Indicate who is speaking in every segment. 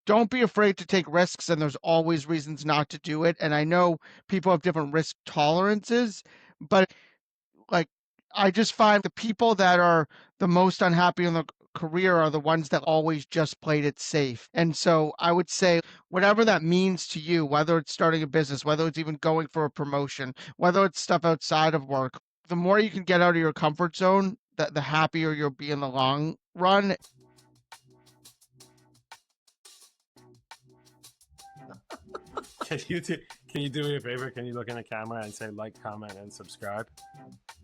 Speaker 1: don't be afraid to take risks, and there's always reasons not to do it. And I know people have different risk tolerances, but like I just find the people that are the most unhappy in the career are the ones that always just played it safe. And so I would say whatever that means to you, whether it's starting a business, whether it's even going for a promotion, whether it's stuff outside of work, the more you can get out of your comfort zone, the happier you'll be in the long run.
Speaker 2: Can you do me a favor? Can you look in the camera and say like, comment, and subscribe?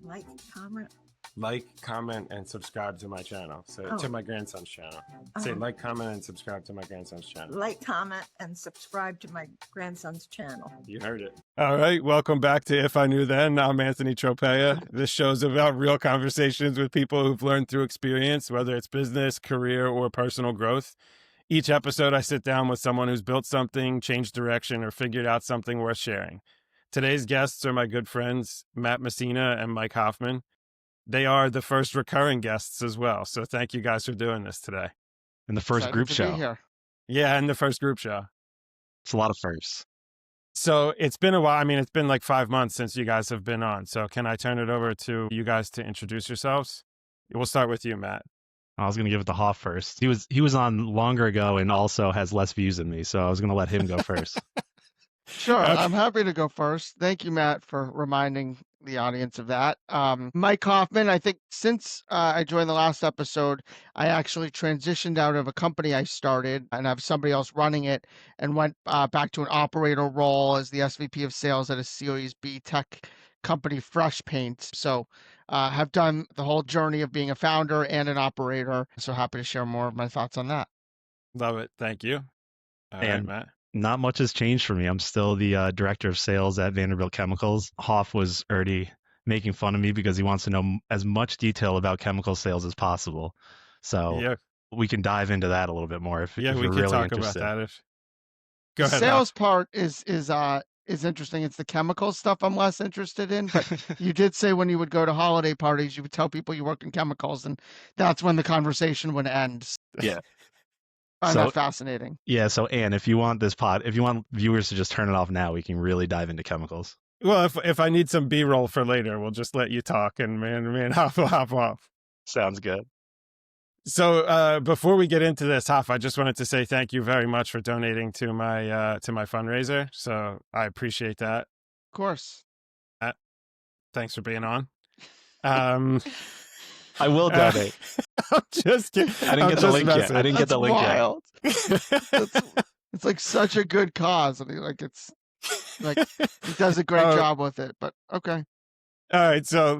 Speaker 3: Like, comment.
Speaker 2: Like, comment, and subscribe to my channel. So to my grandson's channel. Say like, comment, and subscribe to my grandson's channel.
Speaker 3: Like, comment, and subscribe to my grandson's channel.
Speaker 2: You heard it. All right. Welcome back to If I Knew Then. I'm Anthony Tropea. This show's about real conversations with people who've learned through experience, whether it's business, career, or personal growth. Each episode, I sit down with someone who's built something, changed direction, or figured out something worth sharing. Today's guests are my good friends, Matt Messina and Mike Hoffman. They are the first recurring guests as well. So thank you guys for doing this today.
Speaker 4: And the first group show.
Speaker 2: Yeah, and the first group show.
Speaker 4: It's a lot of firsts.
Speaker 2: So it's been a while. I mean, it's been like 5 months since you guys have been on. So can I turn it over to you guys to introduce yourselves? We'll start with you, Matt.
Speaker 4: I was going to give it to Hoff first. He was on longer ago and also has less views than me. So I was going to let him go first.
Speaker 1: Sure. Okay. I'm happy to go first. Thank you, Matt, for reminding the audience of that. Mike Hoffman, I think since I joined the last episode, I actually transitioned out of a company I started and have somebody else running it and went back to an operator role as the SVP of sales at a Series B tech company, Fresh Paint. So have done the whole journey of being a founder and an operator. So happy to share more of my thoughts on that.
Speaker 2: Love it. Thank you. All right, Matt.
Speaker 4: Not much has changed for me. I'm still the director of sales at Vanderbilt Chemicals. Hoff was already making fun of me because he wants to know as much detail about chemical sales as possible. So we can dive into that a little bit more if you're really interested. Yeah, we can talk about that.
Speaker 1: Go ahead. The sales part is interesting. It's the chemical stuff I'm less interested in. But you did say when you would go to holiday parties, you would tell people you work in chemicals, and that's when the conversation would end.
Speaker 4: Yeah.
Speaker 1: That's fascinating.
Speaker 4: Yeah. So, Ann, if you want viewers to just turn it off now, we can really dive into chemicals.
Speaker 2: Well, if I need some B-roll for later, we'll just let you talk and man, Hoff will hop off.
Speaker 4: Sounds good.
Speaker 2: So before we get into this, Hoff, I just wanted to say thank you very much for donating to my fundraiser. So I appreciate that.
Speaker 1: Of course.
Speaker 2: Thanks for being on.
Speaker 4: I will donate.
Speaker 2: I'm just kidding.
Speaker 4: I didn't get the link yet. I didn't get the link
Speaker 1: yet. It's like such a good cause. I mean, he does a great job with it, but okay.
Speaker 2: All right. So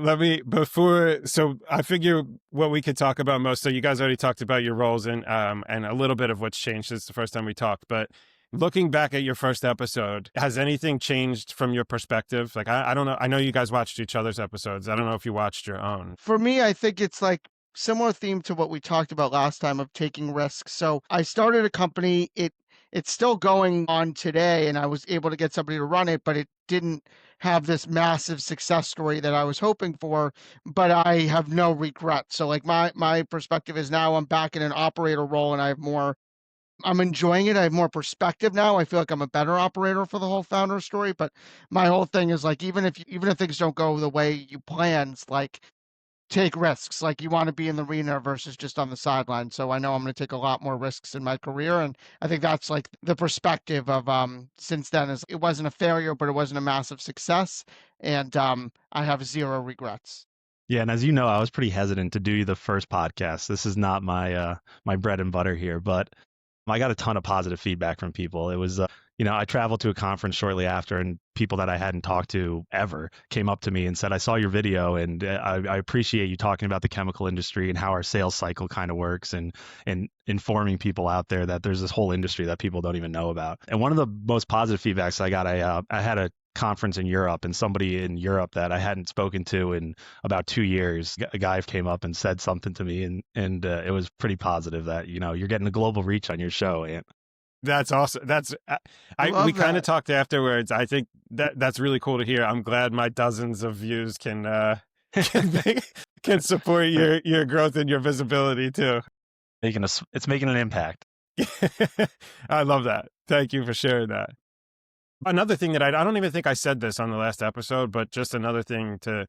Speaker 2: I figure what we could talk about most. So you guys already talked about your roles and a little bit of what's changed since the first time we talked, but looking back at your first episode, has anything changed from your perspective? Like, I don't know. I know you guys watched each other's episodes. I don't know if you watched your own.
Speaker 1: For me, I think it's like similar theme to what we talked about last time of taking risks. So I started a company. It's still going on today, and I was able to get somebody to run it, but it didn't have this massive success story that I was hoping for, but I have no regrets. So like my perspective is now I'm back in an operator role and I'm enjoying it. I have more perspective now. I feel like I'm a better operator for the whole founder story, but my whole thing is like, even if things don't go the way you planned, like take risks. Like you want to be in the arena versus just on the sideline. So I know I'm going to take a lot more risks in my career. And I think that's like the perspective of since then is it wasn't a failure, but it wasn't a massive success. And I have zero regrets.
Speaker 4: Yeah, and as you know, I was pretty hesitant to do the first podcast. This is not my my bread and butter here, but I got a ton of positive feedback from people. It was, I traveled to a conference shortly after, and people that I hadn't talked to ever came up to me and said, I saw your video, and I appreciate you talking about the chemical industry and how our sales cycle kind of works and informing people out there that there's this whole industry that people don't even know about. And one of the most positive feedbacks I got, I had a conference in Europe, and somebody in Europe that I hadn't spoken to in about 2 years, a guy came up and said something to me, and it was pretty positive that you're getting a global reach on your show. And
Speaker 2: that's awesome. We kind of talked afterwards. I think that's really cool to hear. I'm glad my dozens of views can support your growth and your visibility too.
Speaker 4: It's making an impact.
Speaker 2: I love that. Thank you for sharing that. Another thing that I don't even think I said this on the last episode, but just another thing to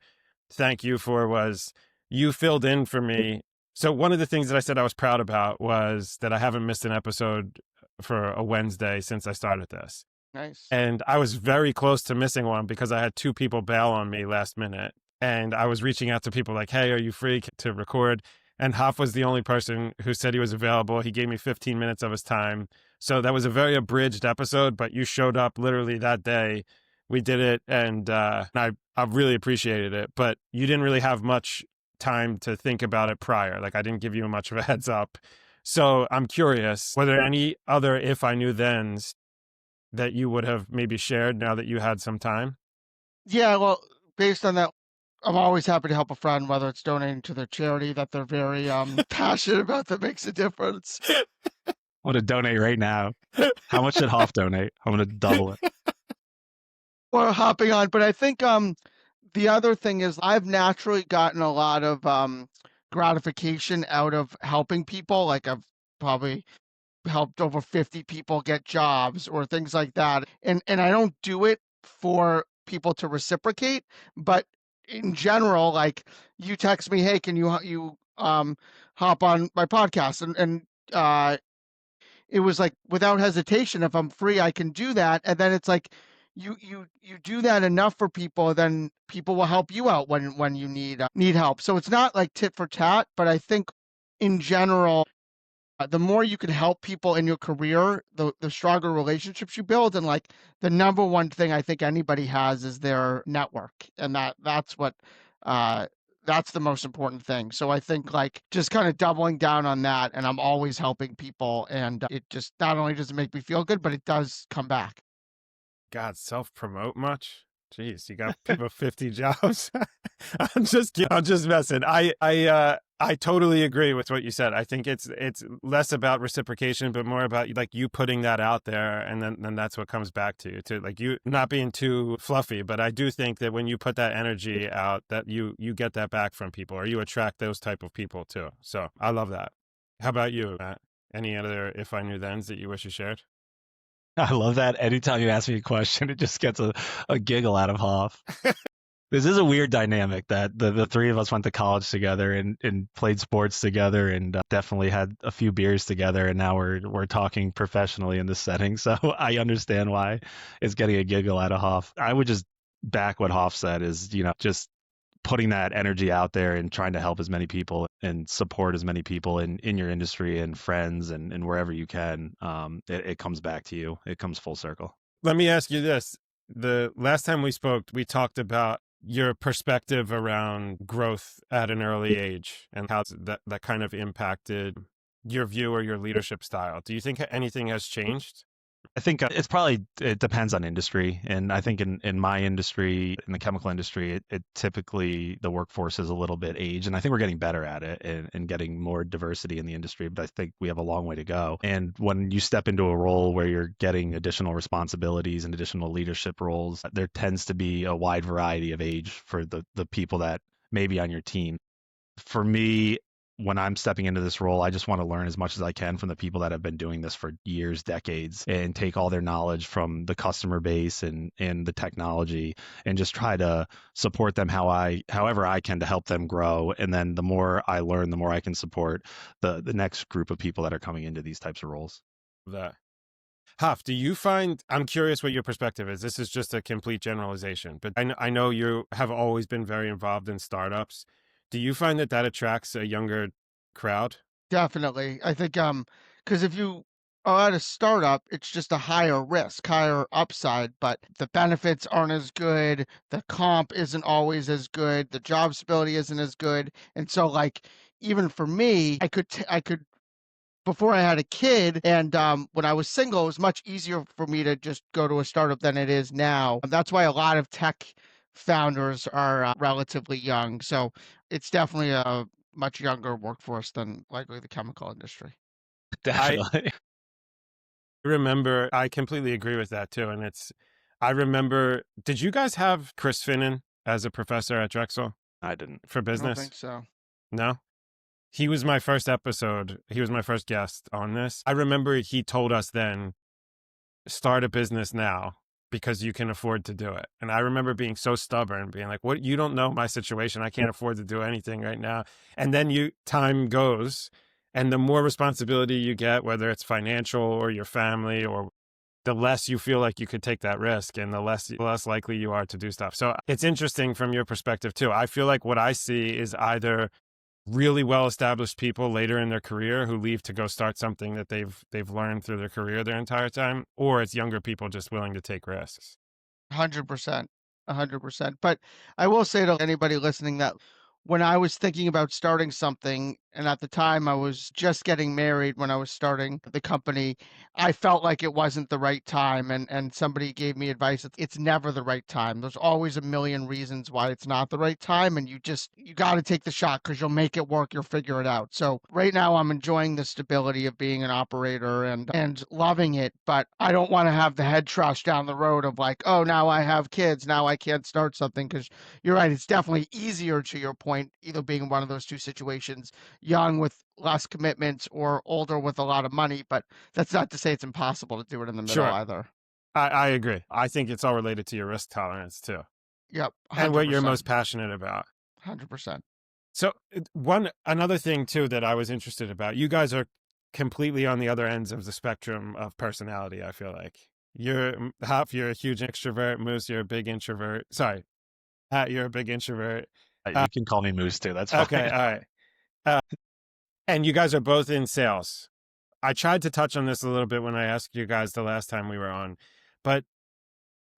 Speaker 2: thank you for was you filled in for me. So one of the things that I said I was proud about was that I haven't missed an episode for a Wednesday since I started this.
Speaker 1: Nice.
Speaker 2: And I was very close to missing one because I had two people bail on me last minute. And I was reaching out to people like, hey, are you free to record? And Hoff was the only person who said he was available. He gave me 15 minutes of his time. So that was a very abridged episode, but you showed up literally that day. We did it, and I really appreciated it. But you didn't really have much time to think about it prior. Like, I didn't give you much of a heads up. So I'm curious, were there any other if I knew thens that you would have maybe shared now that you had some time?
Speaker 1: Yeah, well, based on that, I'm always happy to help a friend, whether it's donating to their charity that they're very passionate about that makes a difference.
Speaker 4: I'm going to donate right now. How much did Hoff donate? I'm going to double it.
Speaker 1: Or hopping on, but I think the other thing is I've naturally gotten a lot of gratification out of helping people. Like I've probably helped over 50 people get jobs or things like that. And I don't do it for people to reciprocate, but in general, like you text me, hey, can you hop on my podcast? And it was like without hesitation, if I'm free, I can do that. And then it's like you do that enough for people, then people will help you out when you need help. So it's not like tit for tat, but I think in general, the more you can help people in your career, the stronger relationships you build. And like the number one thing I think anybody has is their network, and uh, that's the most important thing. So I think like just kind of doubling down on that, and I'm always helping people, and it just not only does it make me feel good, but it does come back.
Speaker 2: God, self-promote much? Jeez, you got people 50 jobs. I'm just messing. I totally agree with what you said. I think it's less about reciprocation, but more about like you putting that out there, and then that's what comes back to you too. Like you not being too fluffy, but I do think that when you put that energy out, that you get that back from people, or you attract those type of people too. So I love that. How about you, Matt? Any other if I knew thens that you wish you shared?
Speaker 4: I love that. Anytime you ask me a question, it just gets a giggle out of Hoff. This is a weird dynamic that the three of us went to college together and played sports together and definitely had a few beers together. And now we're talking professionally in this setting. So I understand why it's getting a giggle out of Hoff. I would just back what Hoff said is, just putting that energy out there and trying to help as many people and support as many people in your industry and friends and wherever you can. It comes back to you. It comes full circle.
Speaker 2: Let me ask you this. The last time we spoke, we talked about your perspective around growth at an early age and how that kind of impacted your view or your leadership style. Do you think anything has changed?
Speaker 4: I think it depends on industry. And I think in my industry, in the chemical industry, it typically the workforce is a little bit aged. And I think we're getting better at it and getting more diversity in the industry. But I think we have a long way to go. And when you step into a role where you're getting additional responsibilities and additional leadership roles, there tends to be a wide variety of age for the people that may be on your team. For me, when I'm stepping into this role, I just want to learn as much as I can from the people that have been doing this for years, decades, and take all their knowledge from the customer base and the technology and just try to support them however I can to help them grow. And then the more I learn, the more I can support the next group of people that are coming into these types of roles.
Speaker 2: That. Huff, do you find, I'm curious what your perspective is. This is just a complete generalization, but I know you have always been very involved in startups. Do you find that attracts a younger crowd?
Speaker 1: Definitely. I think because if you are at a startup, it's just a higher risk, higher upside, but the benefits aren't as good, the comp isn't always as good, the job stability isn't as good. And so like even for me, I could before I had a kid and when I was single, it was much easier for me to just go to a startup than it is now. That's why a lot of tech founders are relatively young. So it's definitely a much younger workforce than likely the chemical industry.
Speaker 2: I
Speaker 4: Definitely.
Speaker 2: remember, I completely agree with that too. And I remember, did you guys have Chris Finnan as a professor at Drexel
Speaker 4: I didn't.
Speaker 2: for
Speaker 1: I don't
Speaker 2: business?
Speaker 1: think so.
Speaker 2: No? He was my first episode. He was my first guest on this. I remember he told us then, start a business now because you can afford to do it. And I remember being so stubborn, being like, what, you don't know my situation. I can't afford to do anything right now. And then time goes, and the more responsibility you get, whether it's financial or your family, or the less you feel like you could take that risk, and the less likely you are to do stuff. So it's interesting from your perspective too. I feel like what I see is either really well-established people later in their career who leave to go start something that they've learned through their career their entire time, or it's younger people just willing to take risks.
Speaker 1: 100%. 100%. But I will say to anybody listening that when I was thinking about starting something, and at the time I was just getting married when I was starting the company, I felt like it wasn't the right time. And somebody gave me advice. It's never the right time. There's always a million reasons why it's not the right time. And you got to take the shot because you'll make it work. You'll figure it out. So right now I'm enjoying the stability of being an operator and loving it. But I don't want to have the head trust down the road of like, oh, now I have kids. Now I can't start something, because you're right. It's definitely easier, to your point, either being in one of those two situations, young with less commitments or older with a lot of money. But that's not to say it's impossible to do it in the middle
Speaker 2: Sure.
Speaker 1: either.
Speaker 2: I agree. I think it's all related to your risk tolerance too,
Speaker 1: Yep. 100%.
Speaker 2: and what you're most passionate about.
Speaker 1: 100%.
Speaker 2: So another thing too that I was interested about, you guys are completely on the other ends of the spectrum of personality. I feel like you're a huge extrovert. Moose, you're a big introvert. Sorry, you're a big introvert.
Speaker 4: You can call me Moose too. That's fine.
Speaker 2: Okay, all right. And you guys are both in sales. I tried to touch on this a little bit when I asked you guys the last time we were on, but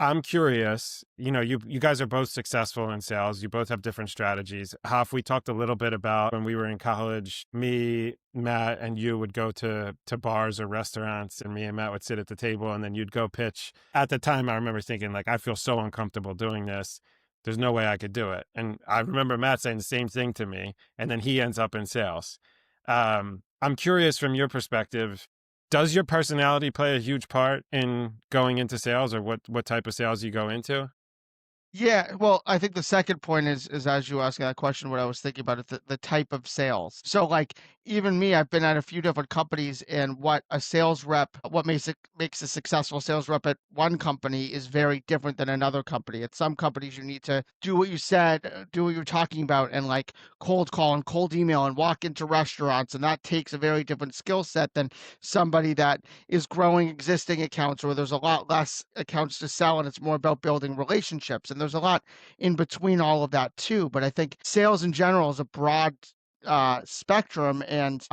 Speaker 2: I'm curious, you guys are both successful in sales. You both have different strategies. Hoff, we talked a little bit about when we were in college, me, Matt, and you would go to bars or restaurants, and me and Matt would sit at the table, and then you'd go pitch. At the time, I remember thinking, like, I feel so uncomfortable doing this. There's no way I could do it. And I remember Matt saying the same thing to me, and then he ends up in sales. I'm curious from your perspective, does your personality play a huge part in going into sales, or what type of sales you go into?
Speaker 1: Yeah, well, I think the second point is as you asking that question, what I was thinking about it, the type of sales. So like even me, I've been at a few different companies, and what makes a successful sales rep at one company is very different than another company. At some companies, you need to do what you said, do what you're talking about, and like cold call and cold email and walk into restaurants, and that takes a very different skill set than somebody that is growing existing accounts, where there's a lot less accounts to sell and it's more about building relationships. And there's a lot in between all of that too. But I think sales in general is a broad spectrum, and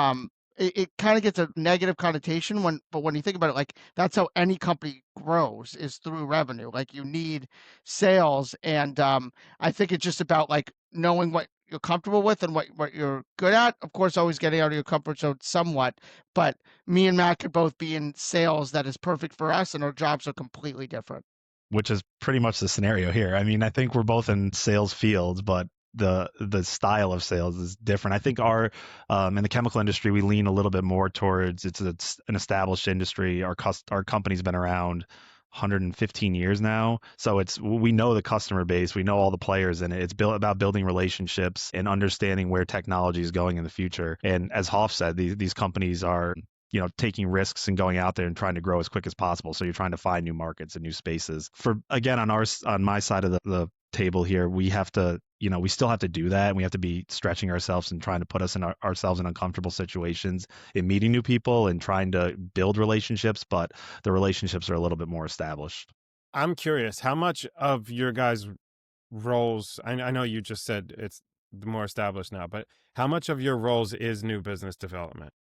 Speaker 1: it kind of gets a negative connotation but when you think about it, like that's how any company grows, is through revenue. Like you need sales, and I think it's just about like knowing what you're comfortable with and what you're good at. Of course, always getting out of your comfort zone somewhat, but me and Matt could both be in sales that is perfect for us, and our jobs are completely different.
Speaker 4: Which is pretty much the scenario here. I mean, I think we're both in sales fields, but the style of sales is different. I think in the chemical industry, we lean a little bit more towards it's an established industry. Our company's been around 115 years now, so we know the customer base, we know all the players in it. It's about building relationships and understanding where technology is going in the future. And as Hoff said, these companies are taking risks and going out there and trying to grow as quick as possible. So you're trying to find new markets and new spaces. On my side of the table here, we have to, we still have to do that. And we have to be stretching ourselves and trying to put ourselves in uncomfortable situations in meeting new people and trying to build relationships, but the relationships are a little bit more established.
Speaker 2: I'm curious, how much of your guys' roles, I know you just said it's more established now, but how much of your roles is new business development?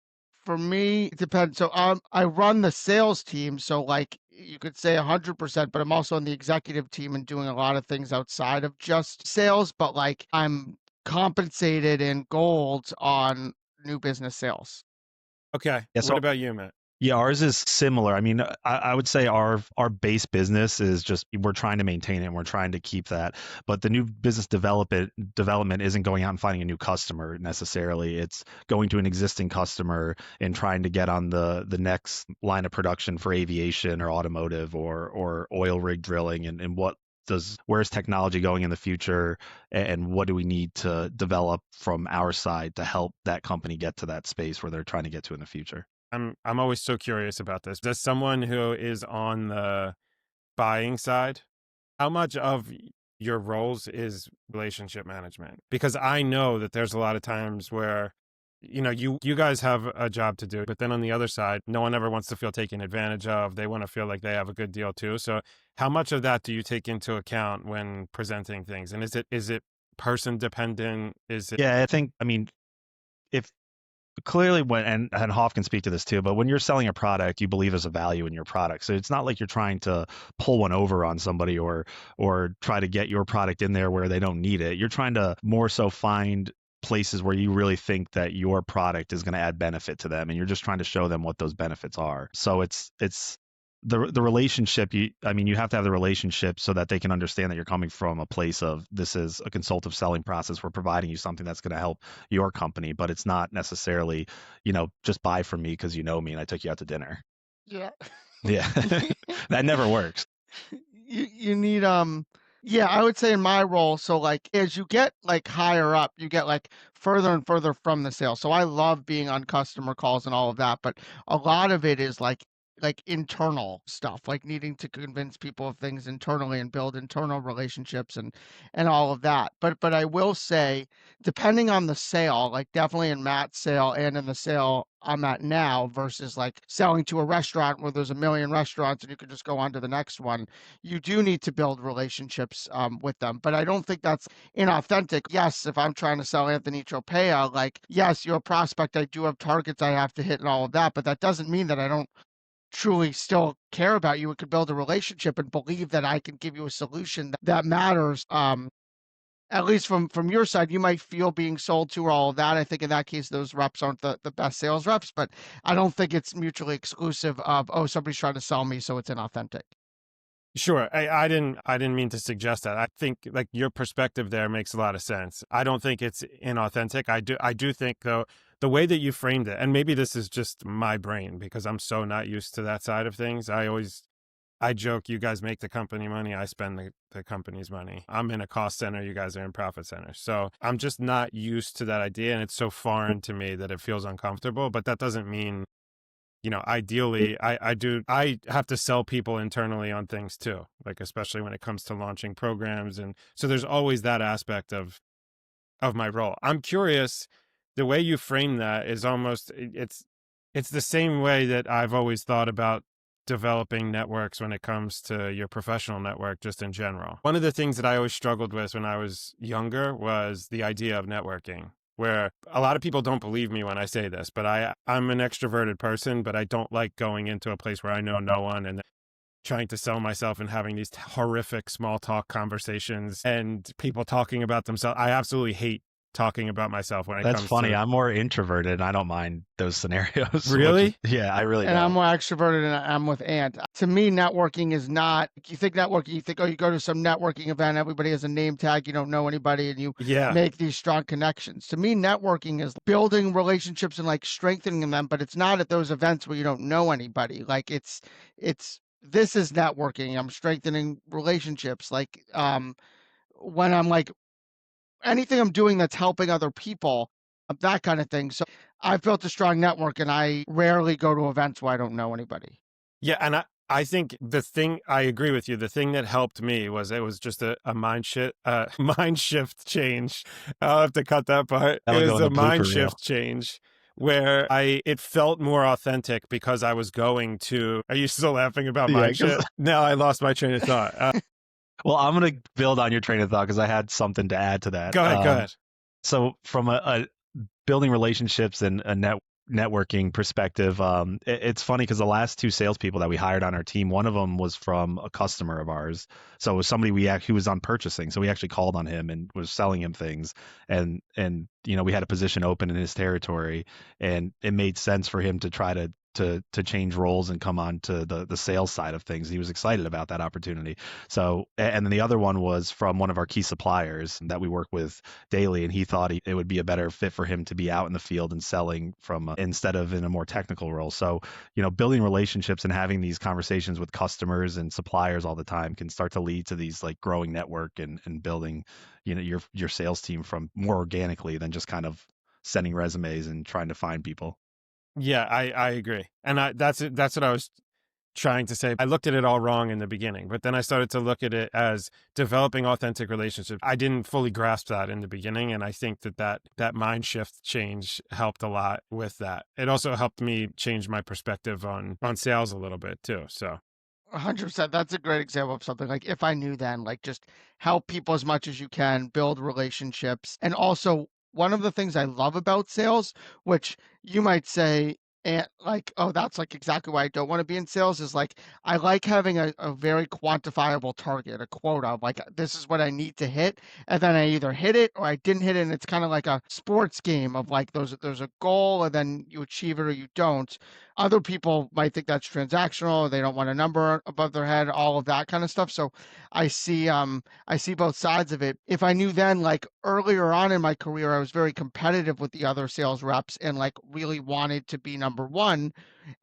Speaker 1: For me, it depends. So I run the sales team, so like you could say 100%, but I'm also on the executive team and doing a lot of things outside of just sales. But like I'm compensated in gold on new business sales.
Speaker 2: Okay.
Speaker 4: Yeah,
Speaker 2: what about you, Matt?
Speaker 4: Yeah, ours is similar. I mean, I would say our base business is just we're trying to maintain it and we're trying to keep that. But the new business development isn't going out and finding a new customer necessarily. It's going to an existing customer and trying to get on the next line of production for aviation or automotive or oil rig drilling and what where's technology going in the future, and what do we need to develop from our side to help that company get to that space where they're trying to get to in the future.
Speaker 2: I'm always so curious about this. As someone who is on the buying side, how much of your roles is relationship management? Because I know that there's a lot of times where, you guys have a job to do, but then on the other side, no one ever wants to feel taken advantage of. They want to feel like they have a good deal too. So how much of that do you take into account when presenting things? And is it person dependent? Is it?
Speaker 4: Yeah, I mean, if clearly and Hoff can speak to this too, but when you're selling a product, you believe there's a value in your product. So it's not like you're trying to pull one over on somebody or try to get your product in there where they don't need it. You're trying to more so find places where you really think that your product is going to add benefit to them, and you're just trying to show them what those benefits are. So it's the relationship. You have to have the relationship so that they can understand that you're coming from a place of, this is a consultative selling process. We're providing you something that's going to help your company, but it's not necessarily, just buy from me because you know me and I took you out to dinner.
Speaker 1: Yeah.
Speaker 4: Yeah. That never works.
Speaker 1: You need yeah, I would say in my role, so like as you get like higher up, you get like further and further from the sale. So I love being on customer calls and all of that, but a lot of it is like internal stuff, like needing to convince people of things internally and build internal relationships and all of that. But I will say, depending on the sale, like definitely in Matt's sale and in the sale I'm at now versus like selling to a restaurant where there's a million restaurants and you can just go on to the next one, you do need to build relationships with them. But I don't think that's inauthentic. Yes, if I'm trying to sell Anthony Tropea, like, yes, you're a prospect. I do have targets I have to hit and all of that, but that doesn't mean that I don't truly still care about you and could build a relationship and believe that I can give you a solution that matters. At least from your side, you might feel being sold to or all of that. I think in that case, those reps aren't the best sales reps, but I don't think it's mutually exclusive of, oh, somebody's trying to sell me, so it's inauthentic.
Speaker 2: Sure. I didn't mean to suggest that. I think like your perspective there makes a lot of sense. I don't think it's inauthentic. I do think though, the way that you framed it, and maybe this is just my brain because I'm so not used to that side of things. I joke, you guys make the company money, I spend the company's money. I'm in a cost center, you guys are in profit center. So I'm just not used to that idea, and it's so foreign to me that it feels uncomfortable. But that doesn't mean, ideally, I have to sell people internally on things too, like especially when it comes to launching programs. And so there's always that aspect of my role. I'm curious, the way you frame that is almost, it's the same way that I've always thought about developing networks when it comes to your professional network, just in general. One of the things that I always struggled with when I was younger was the idea of networking, where a lot of people don't believe me when I say this, but I'm an extroverted person, but I don't like going into a place where I know no one and trying to sell myself and having these horrific small talk conversations and people talking about themselves. I absolutely hate talking about myself when it
Speaker 4: That's
Speaker 2: comes
Speaker 4: funny.
Speaker 2: to...
Speaker 4: I'm more introverted and I don't mind those scenarios.
Speaker 2: Really?
Speaker 4: Yeah, I really
Speaker 1: And
Speaker 4: don't.
Speaker 1: I'm more extroverted and I'm with Ant. To me, networking is not, you think networking, you think, oh, you go to some networking event, everybody has a name tag, you don't know anybody, and you
Speaker 2: Yeah.
Speaker 1: make these strong connections. To me, networking is building relationships and like strengthening them, but it's not at those events where you don't know anybody. Like this is networking. I'm strengthening relationships. Like, when I'm like, anything I'm doing that's helping other people, that kind of thing. So I've built a strong network and I rarely go to events where I don't know anybody.
Speaker 2: Yeah, and I think I agree with you. The thing that helped me was it was just a mind mind shift change. I'll have to cut that part.
Speaker 4: That'll
Speaker 2: It
Speaker 4: go
Speaker 2: was
Speaker 4: in
Speaker 2: a
Speaker 4: the blooper
Speaker 2: mind
Speaker 4: reel.
Speaker 2: shift change where it felt more authentic because I was going to... Are you still laughing about
Speaker 4: Yeah,
Speaker 2: mind shift? No, I lost my train of thought.
Speaker 4: Well, I'm going to build on your train of thought because I had something to add to that.
Speaker 2: Go ahead.
Speaker 4: So from a building relationships and a networking perspective, it's funny because the last two salespeople that we hired on our team, one of them was from a customer of ours. So it was somebody who was on purchasing. So we actually called on him and was selling him things. And we had a position open in his territory, and it made sense for him to try to to change roles and come on to the sales side of things. He was excited about that opportunity. So, and then the other one was from one of our key suppliers that we work with daily, and he thought it would be a better fit for him to be out in the field and selling from instead of in a more technical role. So, building relationships and having these conversations with customers and suppliers all the time can start to lead to these like growing network and building, your sales team from more organically than just kind of sending resumes and trying to find people.
Speaker 2: Yeah, I agree. And that's what I was trying to say. I looked at it all wrong in the beginning, but then I started to look at it as developing authentic relationships. I didn't fully grasp that in the beginning, and I think that mind shift change helped a lot with that. It also helped me change my perspective on sales a little bit too. So
Speaker 1: 100%. That's a great example of something like if I knew then, like just help people as much as you can, build relationships. And also, one of the things I love about sales, which you might say, and like, oh, that's like exactly why I don't want to be in sales, is like I like having a very quantifiable target, a quota of like this is what I need to hit. And then I either hit it or I didn't hit it. And it's kind of like a sports game of like there's a goal and then you achieve it or you don't. Other people might think that's transactional. They don't want a number above their head, all of that kind of stuff. So I see both sides of it. If I knew then, like earlier on in my career, I was very competitive with the other sales reps and like really wanted to be number one.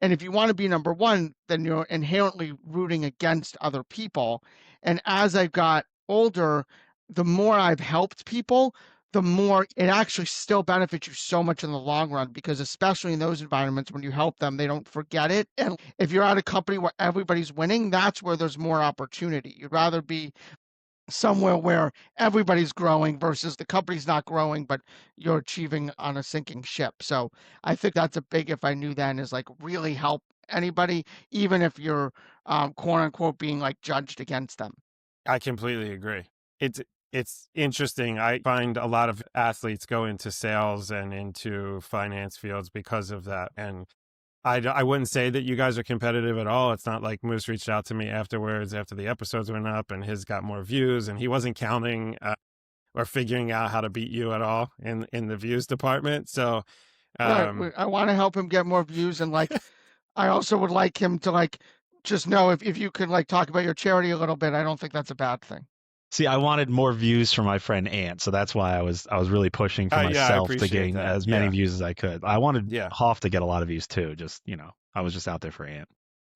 Speaker 1: And if you want to be number one, then you're inherently rooting against other people. And as I got older, the more I've helped people, the more it actually still benefits you so much in the long run, because especially in those environments when you help them, they don't forget it. And if you're at a company where everybody's winning, that's where there's more opportunity. You'd rather be somewhere where everybody's growing versus the company's not growing, but you're achieving on a sinking ship. So I think that's a big if I knew then, is like really help anybody, even if you're quote unquote being like judged against them.
Speaker 2: I completely agree. It's interesting. I find a lot of athletes go into sales and into finance fields because of that. And I wouldn't say that you guys are competitive at all. It's not like Moose reached out to me afterwards after the episodes went up and his got more views, and he wasn't counting or figuring out how to beat you at all in the views department. So
Speaker 1: Right. I want to help him get more views, and like I also would like him to like just know if you could like talk about your charity a little bit. I don't think that's a bad thing.
Speaker 4: See, I wanted more views from my friend Ant, so that's why I was really pushing for
Speaker 2: yeah, I
Speaker 4: myself to
Speaker 2: appreciate
Speaker 4: gain
Speaker 2: that.
Speaker 4: as many views as I could. I wanted
Speaker 2: Yeah.
Speaker 4: Hoff to get a lot of views too. Just I was just out there for Ant.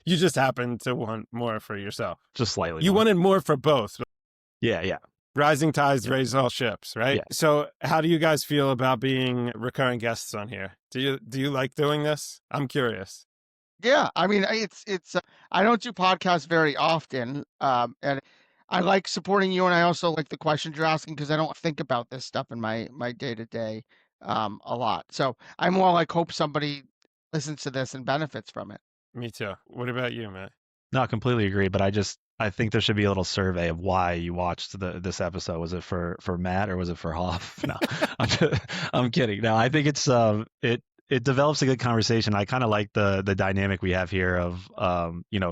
Speaker 2: You just happened to want more for yourself.
Speaker 4: Just slightly.
Speaker 2: You
Speaker 4: more.
Speaker 2: wanted more for both.
Speaker 4: Yeah.
Speaker 2: Rising tides raise all ships, right?
Speaker 4: Yeah.
Speaker 2: So how do you guys feel about being recurring guests on here? Do you like doing this? I'm curious.
Speaker 1: Yeah, I mean, it's I don't do podcasts very often, and I like supporting you, and I also like the questions you're asking because I don't think about this stuff in my day to day a lot. So I more like hope somebody listens to this and benefits from it.
Speaker 2: Me too. What about you, Matt?
Speaker 4: No, I completely agree. But I think there should be a little survey of why you watched this episode. Was it for Matt or was it for Hoff? No, I'm kidding. No, I think it's it develops a good conversation. I kind of like the dynamic we have here of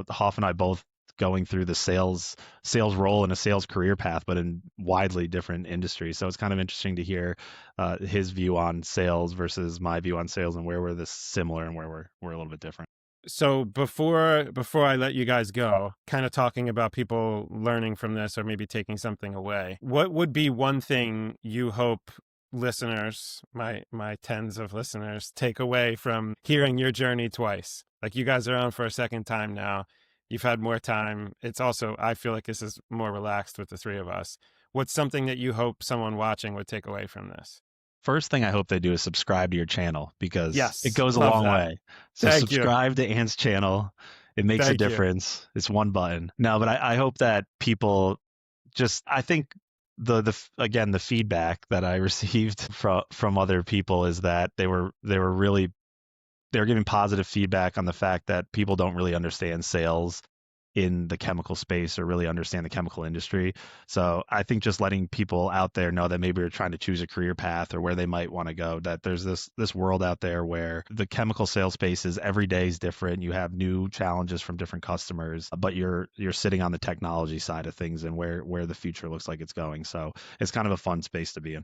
Speaker 4: Hoff and I both going through the sales role and a sales career path, but in widely different industries. So it's kind of interesting to hear his view on sales versus my view on sales, and where we're this similar and where we're a little bit different.
Speaker 2: So before I let you guys go, kind of talking about people learning from this or maybe taking something away, what would be one thing you hope listeners, my tens of listeners, take away from hearing your journey twice? Like, you guys are on for a second time now. You've had more time. It's also, I feel like this is more relaxed with the three of us. What's something that you hope someone watching would take away from this?
Speaker 4: First thing I hope they do is subscribe to your channel, because
Speaker 2: Yes,
Speaker 4: it goes a
Speaker 2: love
Speaker 4: long
Speaker 2: that.
Speaker 4: way. So
Speaker 2: Thank you.
Speaker 4: subscribe to Ant's channel. It makes a
Speaker 2: Thank you.
Speaker 4: difference. It's one button. No, but I hope that people I think again, the feedback that I received from other people is that they were giving positive feedback on the fact that people don't really understand sales in the chemical space or really understand the chemical industry. So I think just letting people out there know that maybe they're trying to choose a career path or where they might want to go, that there's this world out there where the chemical sales space is every day is different. You have new challenges from different customers, but you're sitting on the technology side of things and where the future looks like it's going. So it's kind of a fun space to be in.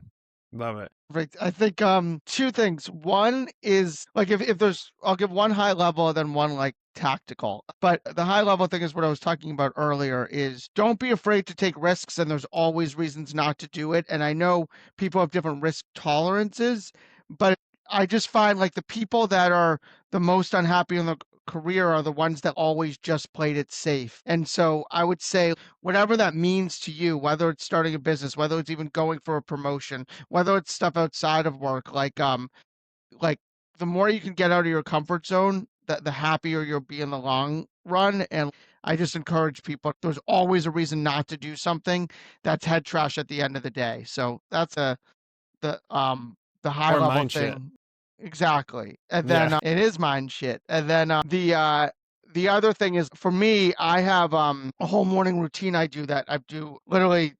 Speaker 2: Love it.
Speaker 1: Perfect. I think two things. One is like if there's I'll give one high level and then one like tactical. But the high level thing is what I was talking about earlier is don't be afraid to take risks, and there's always reasons not to do it. And I know people have different risk tolerances, but I just find like the people that are the most unhappy in the career are the ones that always just played it safe. And so I would say whatever that means to you, whether it's starting a business, whether it's even going for a promotion, whether it's stuff outside of work, like the more you can get out of your comfort zone, the happier you'll be in the long run. And I just encourage people, there's always a reason not to do something that's head trash at the end of the day. So that's the high
Speaker 2: Or
Speaker 1: level
Speaker 2: mind shit.
Speaker 1: thing. Exactly. And then
Speaker 2: Yeah.
Speaker 1: it is mind shit. And then the other thing is for me, I have a whole morning routine I do that I do literally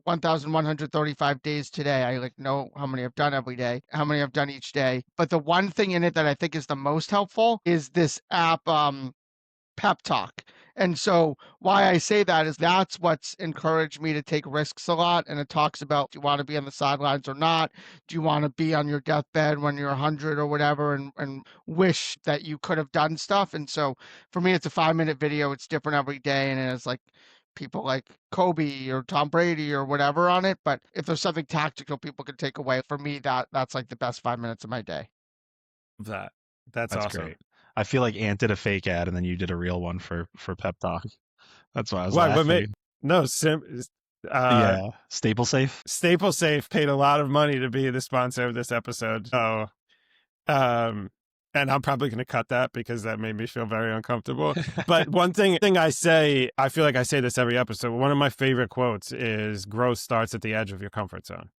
Speaker 1: 1,135 days today. I like know how many I've done every day, how many I've done each day. But the one thing in it that I think is the most helpful is this app pep talk. And so why I say that is that's what's encouraged me to take risks a lot. And it talks about, do you want to be on the sidelines or not? Do you want to be on your deathbed when you're 100 or whatever and wish that you could have done stuff? And so for me, it's a 5-minute video. It's different every day. And it's like people like Kobe or Tom Brady or whatever on it. But if there's something tactical people can take away, for me, that's like the best 5 minutes of my day.
Speaker 2: That. That's
Speaker 4: That's
Speaker 2: awesome.
Speaker 4: great. I feel like Ant did a fake ad and then you did a real one for Pep Talk. That's why I was
Speaker 2: Why? What
Speaker 4: laughing.
Speaker 2: no,
Speaker 4: Yeah, Staple Safe.
Speaker 2: Staple Safe paid a lot of money to be the sponsor of this episode. So, and I'm probably going to cut that because that made me feel very uncomfortable. But one thing I say, I feel like I say this every episode. One of my favorite quotes is growth starts at the edge of your comfort zone.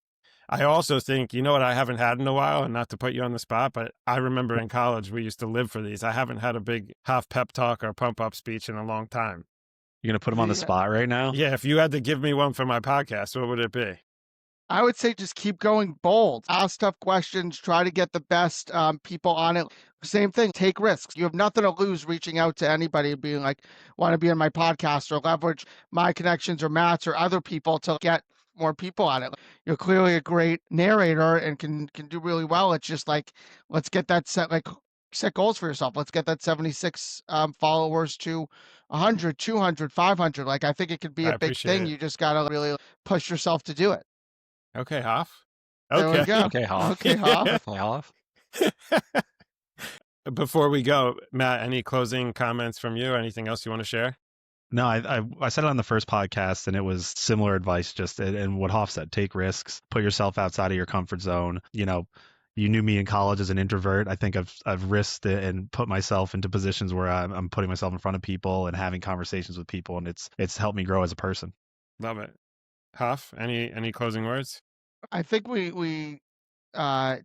Speaker 2: I also think, you know what I haven't had in a while, and not to put you on the spot, but I remember in college, we used to live for these. I haven't had a big half pep talk or pump up speech in a long time.
Speaker 4: You're gonna put him on the spot right now?
Speaker 2: Yeah, if you had to give me one for my podcast, what would it be?
Speaker 1: I would say just keep going bold. Ask tough questions. Try to get the best people on it. Same thing. Take risks. You have nothing to lose reaching out to anybody and being like, want to be on my podcast, or leverage my connections or Matt's or other people to get more people on it. You're clearly a great narrator and can do really well. It's just like, let's get that set goals for yourself. Let's get that 76 followers to 100, 200, 500. Like, I think it could be
Speaker 2: I
Speaker 1: a big
Speaker 2: appreciate
Speaker 1: thing.
Speaker 2: it.
Speaker 1: You just got to really push yourself to do it.
Speaker 2: Okay, Hoff.
Speaker 1: There we
Speaker 2: Okay.
Speaker 1: go.
Speaker 4: Okay, Hoff.
Speaker 1: Okay, Hoff.
Speaker 4: Okay, Hoff.
Speaker 2: Before we go, Matt, any closing comments from you? Anything else you want to share?
Speaker 4: No, I said it on the first podcast, and it was similar advice. Just and what Hoff said: take risks, put yourself outside of your comfort zone. You know, you knew me in college as an introvert. I think I've risked it and put myself into positions where I'm putting myself in front of people and having conversations with people, and it's helped me grow as a person.
Speaker 2: Love it. Hoff, any closing words?
Speaker 1: I think we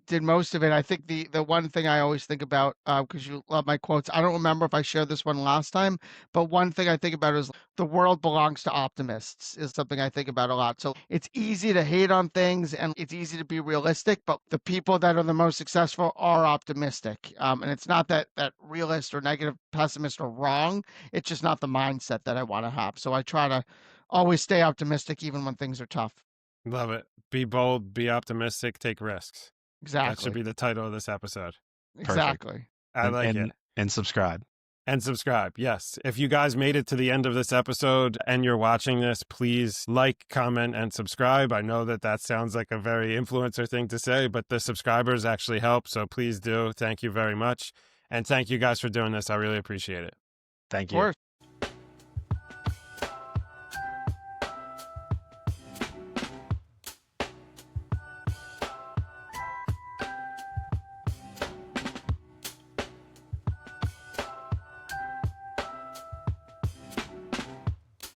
Speaker 1: did most of it. I think the one thing I always think about, because you love my quotes, I don't remember if I shared this one last time, but one thing I think about is the world belongs to optimists is something I think about a lot. So it's easy to hate on things and it's easy to be realistic, but the people that are the most successful are optimistic. And it's not that realist or negative pessimist are wrong. It's just not the mindset that I want to have. So I try to always stay optimistic even when things are tough.
Speaker 2: Love it. Be bold, be optimistic, take risks. That
Speaker 1: Exactly.
Speaker 2: should be the title of this episode.
Speaker 1: Exactly.
Speaker 2: I like it.
Speaker 4: And subscribe.
Speaker 2: And subscribe. Yes. If you guys made it to the end of this episode and you're watching this, please like, comment, and subscribe. I know that sounds like a very influencer thing to say, but the subscribers actually help. So please do. Thank you very much. And thank you guys for doing this. I really appreciate it.
Speaker 4: Thank
Speaker 1: Of
Speaker 4: you.
Speaker 1: course.